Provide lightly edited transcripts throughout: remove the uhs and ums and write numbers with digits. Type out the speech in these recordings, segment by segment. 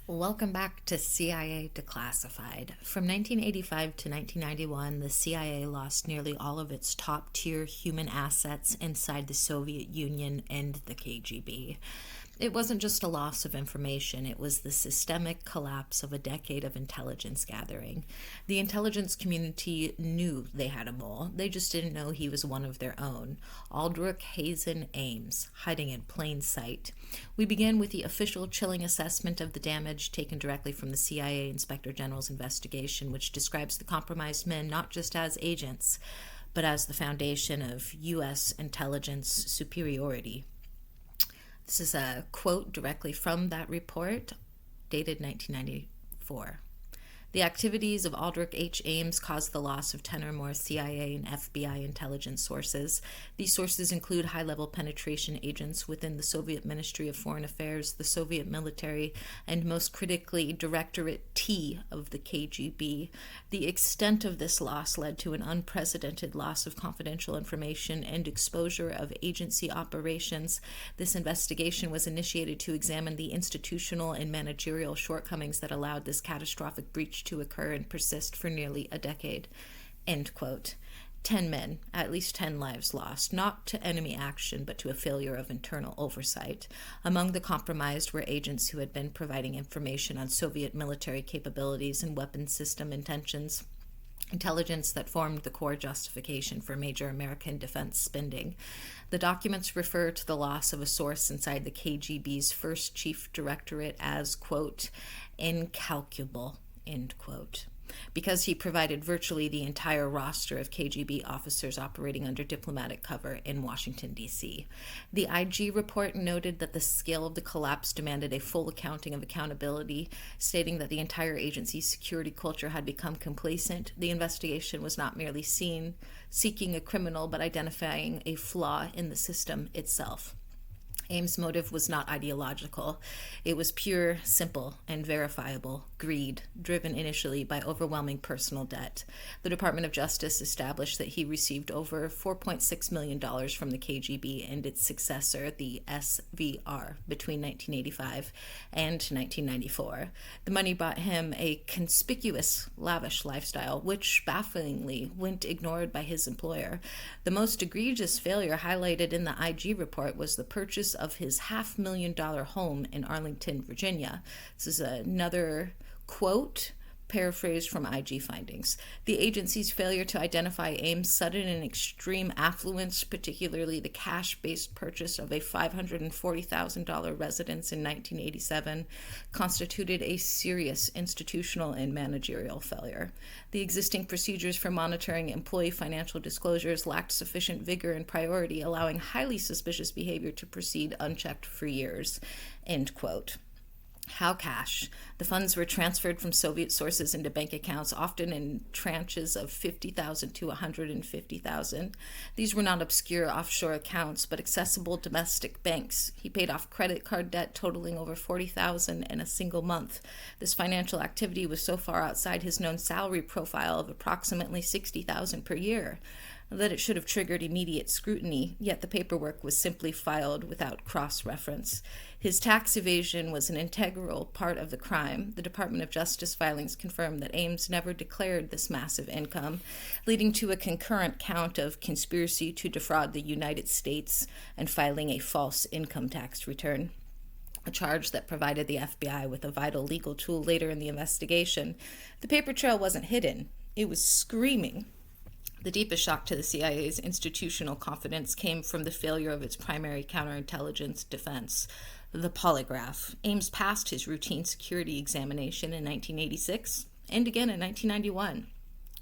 Welcome back to CIA Declassified. From 1985 to 1991, the CIA lost nearly all of its top-tier human assets inside the Soviet Union and the KGB. It wasn't just a loss of information, it was the systemic collapse of a decade of intelligence gathering. The intelligence community knew they had a mole, they just didn't know he was one of their own. Aldrich Hazen Ames, hiding in plain sight. We begin with the official chilling assessment of the damage taken directly from the CIA Inspector General's investigation, which describes the compromised men not just as agents, but as the foundation of U.S. intelligence superiority. This is a quote directly from that report, dated 1994. The activities of Aldrich H. Ames caused the loss of 10 or more CIA and FBI intelligence sources. These sources include high-level penetration agents within the Soviet Ministry of Foreign Affairs, the Soviet military, and most critically, Directorate T of the KGB. The extent of this loss led to an unprecedented loss of confidential information and exposure of agency operations. This investigation was initiated to examine the institutional and managerial shortcomings that allowed this catastrophic breach to occur and persist for nearly a decade. End quote. 10 men, at least 10 lives lost, not to enemy action, but to a failure of internal oversight. Among the compromised were agents who had been providing information on Soviet military capabilities and weapons system intentions, intelligence that formed the core justification for major American defense spending. The documents refer to the loss of a source inside the KGB's first chief directorate as, quote, incalculable, end quote, because he provided virtually the entire roster of KGB officers operating under diplomatic cover in Washington, D.C. The IG report noted that the scale of the collapse demanded a full accounting of accountability, stating that the entire agency's security culture had become complacent. The investigation was not merely seeking a criminal, but identifying a flaw in the system itself. Ames' motive was not ideological. It was pure, simple, and verifiable greed, driven initially by overwhelming personal debt. The Department of Justice established that he received over $4.6 million from the KGB and its successor, the SVR, between 1985 and 1994. The money bought him a conspicuous, lavish lifestyle, which bafflingly went ignored by his employer. The most egregious failure highlighted in the IG report was the purchase of his $500,000 home in Arlington, Virginia. This is another quote paraphrased from IG findings. The agency's failure to identify Ames' sudden and extreme affluence, particularly the cash-based purchase of a $540,000 residence in 1987, constituted a serious institutional and managerial failure. The existing procedures for monitoring employee financial disclosures lacked sufficient vigor and priority, allowing highly suspicious behavior to proceed unchecked for years. End quote. How cash? The funds were transferred from Soviet sources into bank accounts, often in tranches of $50,000 to $150,000. These were not obscure offshore accounts, but accessible domestic banks. He paid off credit card debt totaling over $40,000 in a single month. This financial activity was so far outside his known salary profile of approximately $60,000 per year that it should have triggered immediate scrutiny, yet the paperwork was simply filed without cross-reference. His tax evasion was an integral part of the crime. The Department of Justice filings confirmed that Ames never declared this massive income, leading to a concurrent count of conspiracy to defraud the United States and filing a false income tax return, a charge that provided the FBI with a vital legal tool later in the investigation. The paper trail wasn't hidden. It was screaming. The deepest shock to the CIA's institutional confidence came from the failure of its primary counterintelligence defense, the polygraph. Ames passed his routine security examination in 1986 and again in 1991,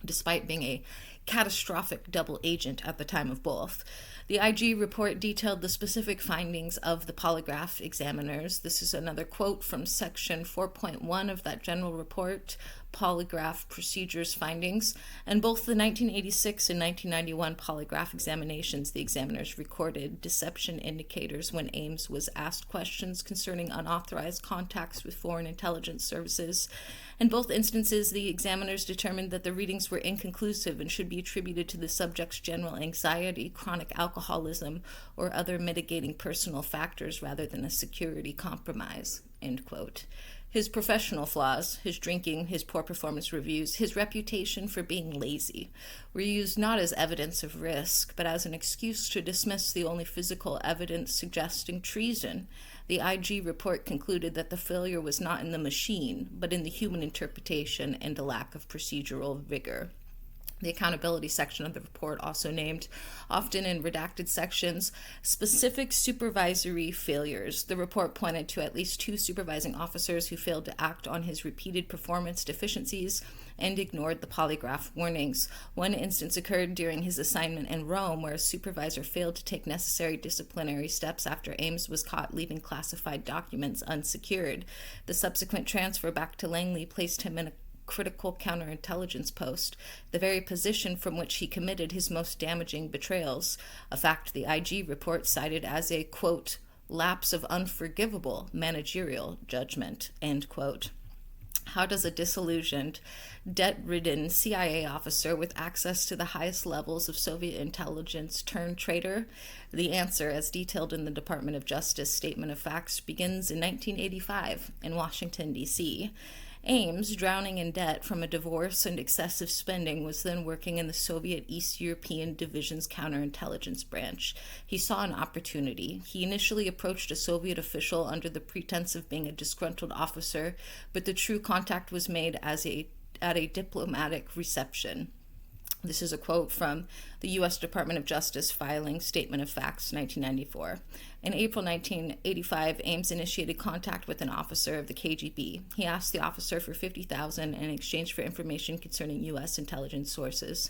despite being a catastrophic double agent at the time of both. The IG report detailed the specific findings of the polygraph examiners. This is another quote from section 4.1 of that general report, Polygraph Procedures Findings. And both the 1986 and 1991 polygraph examinations, the examiners recorded deception indicators when Ames was asked questions concerning unauthorized contacts with foreign intelligence services. In both instances, the examiners determined that the readings were inconclusive and should be attributed to the subject's general anxiety, chronic alcoholism, or other mitigating personal factors rather than a security compromise, end quote. His professional flaws, his drinking, his poor performance reviews, his reputation for being lazy, were used not as evidence of risk, but as an excuse to dismiss the only physical evidence suggesting treason. The IG report concluded that the failure was not in the machine, but in the human interpretation and a lack of procedural vigor. The accountability section of the report also named, often in redacted sections, specific supervisory failures. The report pointed to at least 2 supervising officers who failed to act on his repeated performance deficiencies and ignored the polygraph warnings. One instance occurred during his assignment in Rome, where a supervisor failed to take necessary disciplinary steps after Ames was caught leaving classified documents unsecured. The subsequent transfer back to Langley placed him in a critical counterintelligence post, the very position from which he committed his most damaging betrayals, a fact the IG report cited as a, quote, lapse of unforgivable managerial judgment, end quote. How does a disillusioned, debt-ridden CIA officer with access to the highest levels of Soviet intelligence turn traitor? The answer, as detailed in the Department of Justice Statement of Facts, begins in 1985 in Washington, D.C. Ames, drowning in debt from a divorce and excessive spending, was then working in the Soviet East European Division's counterintelligence branch. He saw an opportunity. He initially approached a Soviet official under the pretense of being a disgruntled officer, but the true contact was made at a diplomatic reception. This is a quote from the U.S. Department of Justice filing Statement of Facts, 1994. In April 1985, Ames initiated contact with an officer of the KGB. He asked the officer for $50,000 in exchange for information concerning U.S. intelligence sources.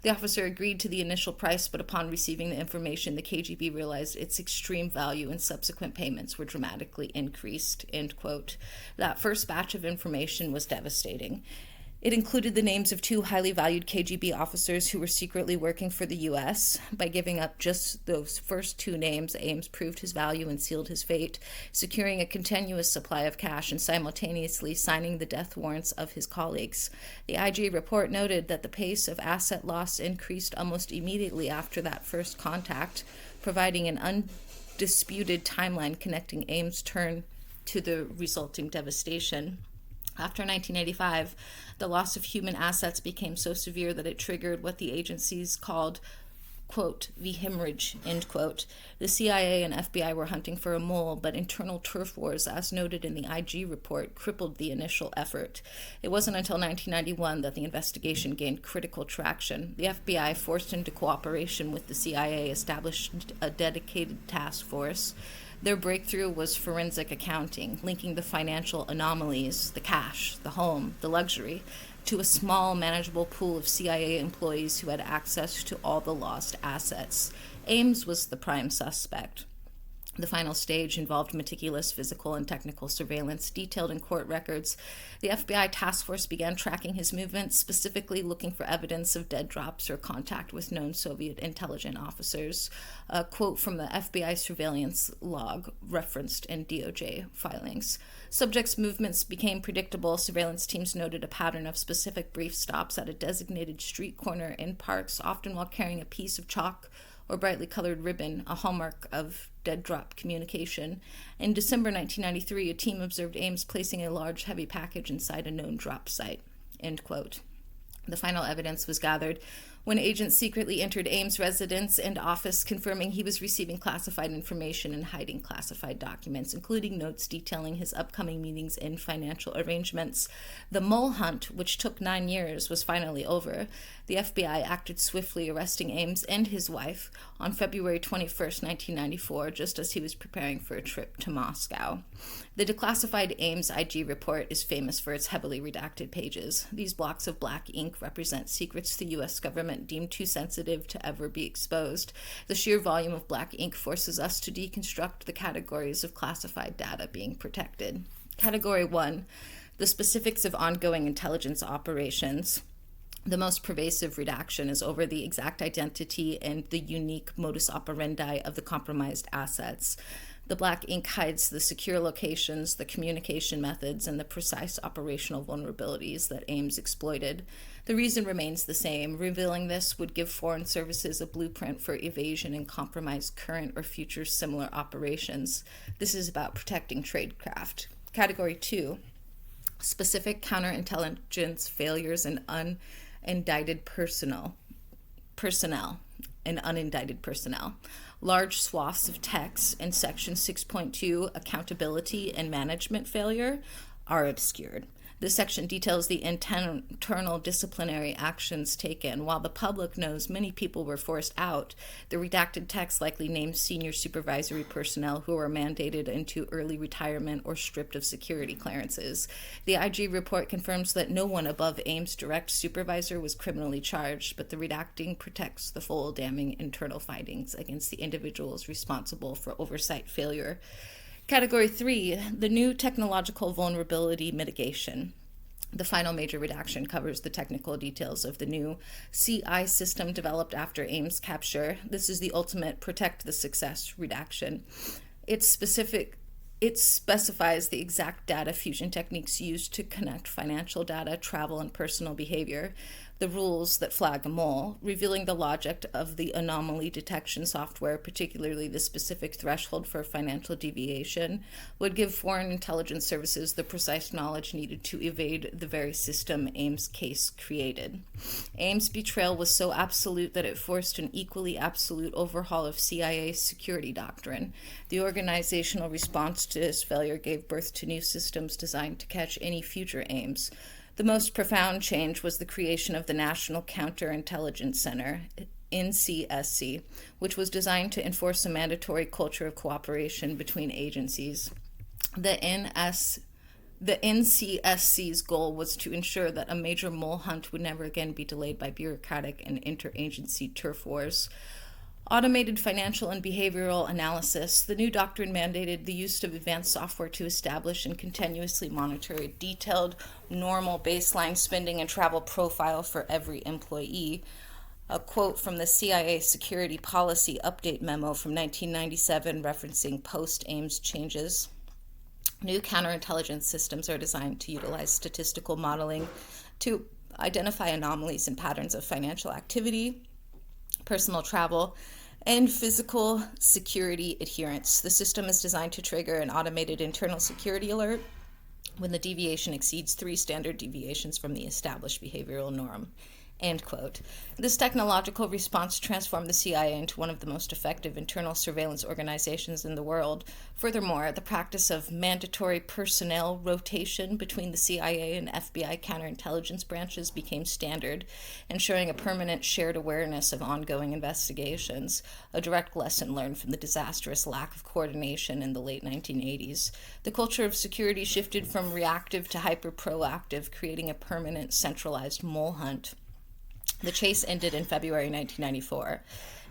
The officer agreed to the initial price, but upon receiving the information, the KGB realized its extreme value and subsequent payments were dramatically increased, end quote. That first batch of information was devastating. It included the names of 2 highly valued KGB officers who were secretly working for the U.S. By giving up just those first 2 names, Ames proved his value and sealed his fate, securing a continuous supply of cash and simultaneously signing the death warrants of his colleagues. The IG report noted that the pace of asset loss increased almost immediately after that first contact, providing an undisputed timeline connecting Ames' turn to the resulting devastation. After 1985, the loss of human assets became so severe that it triggered what the agencies called, quote, the hemorrhage, end quote. The CIA and FBI were hunting for a mole, but internal turf wars, as noted in the IG report, crippled the initial effort. It wasn't until 1991 that the investigation gained critical traction. The FBI, forced into cooperation with the CIA, established a dedicated task force. Their breakthrough was forensic accounting, linking the financial anomalies, the cash, the home, the luxury, to a small, manageable pool of CIA employees who had access to all the lost assets. Ames was the prime suspect. The final stage involved meticulous physical and technical surveillance detailed in court records. The FBI task force began tracking his movements, specifically looking for evidence of dead drops or contact with known Soviet intelligence officers. A quote from the FBI surveillance log referenced in DOJ filings. Subjects' movements became predictable. Surveillance teams noted a pattern of specific brief stops at a designated street corner in parks, often while carrying a piece of chalk or brightly colored ribbon, a hallmark of dead drop communication. In December 1993, a team observed Ames placing a large, heavy package inside a known drop site, end quote. The final evidence was gathered when agents secretly entered Ames' residence and office, confirming he was receiving classified information and hiding classified documents, including notes detailing his upcoming meetings and financial arrangements. The mole hunt, which took 9 years, was finally over. The FBI acted swiftly, arresting Ames and his wife on February 21st, 1994, just as he was preparing for a trip to Moscow. The declassified Ames IG report is famous for its heavily redacted pages. These blocks of black ink represent secrets the U.S. government deemed too sensitive to ever be exposed. The sheer volume of black ink forces us to deconstruct the categories of classified data being protected. Category 1, the specifics of ongoing intelligence operations. The most pervasive redaction is over the exact identity and the unique modus operandi of the compromised assets. The black ink hides the secure locations, the communication methods, and the precise operational vulnerabilities that Ames exploited. The reason remains the same. Revealing this would give foreign services a blueprint for evasion and compromise current or future similar operations. This is about protecting tradecraft. Category 2. specific counterintelligence failures and unindicted personnel, large swaths of text, and Section 6.2, accountability and management failure, are obscured. This section details the internal disciplinary actions taken. While the public knows many people were forced out, the redacted text likely names senior supervisory personnel who were mandated into early retirement or stripped of security clearances. The IG report confirms that no one above Ames' direct supervisor was criminally charged, but the redacting protects the full damning internal findings against the individuals responsible for oversight failure. Category 3, the new technological vulnerability mitigation. The final major redaction covers the technical details of the new CI system developed after Ames' capture. This is the ultimate protect the success redaction. It specifies the exact data fusion techniques used to connect financial data, travel, and personal behavior, the rules that flag a mole, revealing the logic of the anomaly detection software, particularly the specific threshold for financial deviation, would give foreign intelligence services the precise knowledge needed to evade the very system Ames' case created. Ames' betrayal was so absolute that it forced an equally absolute overhaul of CIA security doctrine. The organizational response to this failure gave birth to new systems designed to catch any future Ames. The most profound change was the creation of the National Counterintelligence Center, NCSC, which was designed to enforce a mandatory culture of cooperation between agencies. The NCSC's goal was to ensure that a major mole hunt would never again be delayed by bureaucratic and interagency turf wars. Automated financial and behavioral analysis. The new doctrine mandated the use of advanced software to establish and continuously monitor a detailed, normal baseline spending and travel profile for every employee. A quote from the CIA Security Policy Update Memo from 1997 referencing post-Ames changes. New counterintelligence systems are designed to utilize statistical modeling to identify anomalies and patterns of financial activity, personal travel, and physical security adherence. The system is designed to trigger an automated internal security alert when the deviation exceeds 3 standard deviations from the established behavioral norm. End quote. This technological response transformed the CIA into one of the most effective internal surveillance organizations in the world. Furthermore, the practice of mandatory personnel rotation between the CIA and FBI counterintelligence branches became standard, ensuring a permanent shared awareness of ongoing investigations, a direct lesson learned from the disastrous lack of coordination in the late 1980s. The culture of security shifted from reactive to hyper-proactive, creating a permanent centralized mole hunt. The chase ended in February 1994.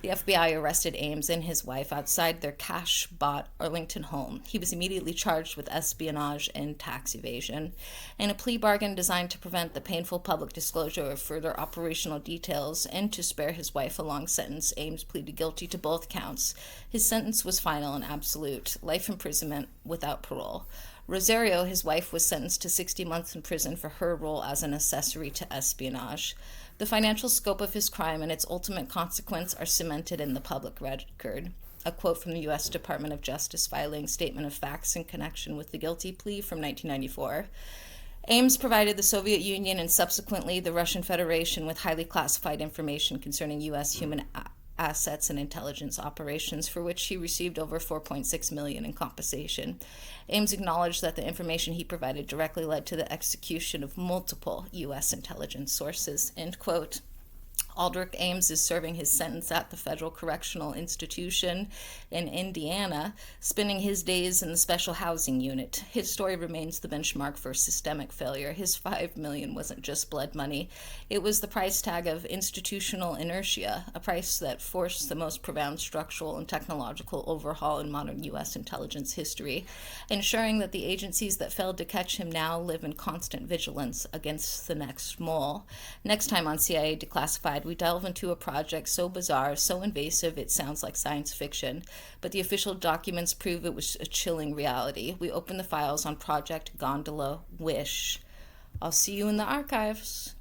The FBI arrested Ames and his wife outside their cash-bought Arlington home. He was immediately charged with espionage and tax evasion. In a plea bargain designed to prevent the painful public disclosure of further operational details and to spare his wife a long sentence, Ames pleaded guilty to both counts. His sentence was final and absolute, life imprisonment without parole. Rosario, his wife, was sentenced to 60 months in prison for her role as an accessory to espionage. The financial scope of his crime and its ultimate consequence are cemented in the public record. A quote from the U.S. Department of Justice filing Statement of Facts in connection with the guilty plea from 1994. Ames provided the Soviet Union and subsequently the Russian Federation with highly classified information concerning U.S. human assets and intelligence operations, for which he received over $4.6 million in compensation. Ames acknowledged that the information he provided directly led to the execution of multiple U.S. intelligence sources. End quote. Aldrich Ames is serving his sentence at the Federal Correctional Institution in Indiana, spending his days in the Special Housing Unit. His story remains the benchmark for systemic failure. His $5 million wasn't just blood money. It was the price tag of institutional inertia, a price that forced the most profound structural and technological overhaul in modern U.S. intelligence history, ensuring that the agencies that failed to catch him now live in constant vigilance against the next mole. Next time on CIA Declassified, we delve into a project so bizarre, so invasive, it sounds like science fiction, but the official documents prove it was a chilling reality. We open the files on Project Gondola Wish. I'll see you in the archives.